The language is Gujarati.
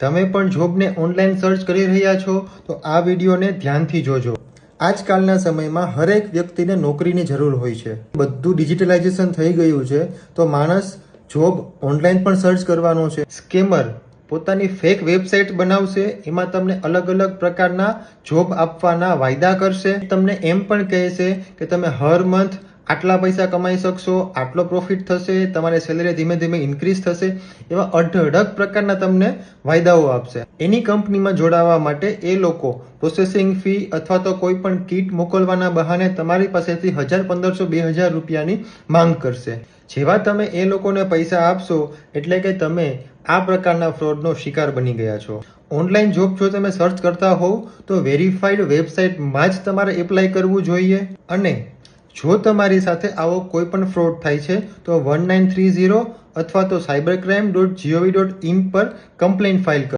તમે પણ જોબને ઓનલાઈન સર્ચ કરી રહ્યા છો તો આ વિડીયોને ધ્યાનથી જોજો। આજકાલના સમયમાં હરેક વ્યક્તિને નોકરીની જરૂર હોય છે। બધું ડિજિટલાઇઝેશન થઈ ગયું છે તો માણસ જોબ ઓનલાઈન પણ સર્ચ કરવાનો છે। સ્કેમર પોતાની ફેક વેબસાઇટ બનાવશે, એમાં તમને અલગ અલગ પ્રકારના જોબ આપવાના વાયદા કરશે। તમને એમ પણ કહેશે કે તમે હર મંથ આટલા પૈસા કમાઈ શકશો, આટલો પ્રોફિટ થશે, તમારી સેલેરી ધીમે ધીમે ઇન્ક્રીઝ થશે, એવા અઢળક પ્રકારના તમને વાયદાઓ આપશે। એની કંપનીમાં જોડાવા માટે એ લોકો પ્રોસેસિંગ ફી અથવા તો કોઈ પણ કીટ મોકલવાના બહાને તમારી પાસેથી 1500-2000 રૂપિયાની માંગ કરશે। જેવા તમે એ લોકોને પૈસા આપશો એટલે કે તમે આ પ્રકારના ફ્રોડનો શિકાર બની ગયા છો। ઓનલાઈન જોબ જો તમે સર્ચ કરતા હોવ તો વેરીફાઈડ વેબસાઇટમાં જ તમારે એપ્લાય કરવું જોઈએ। અને જો તમારી સાથે આવો કોઈ પણ ફ્રોડ થાય છે તો 1930 અથવા તો cybercrime.gov.in પર કમ્પ્લેન્ટ ફાઇલ કરો।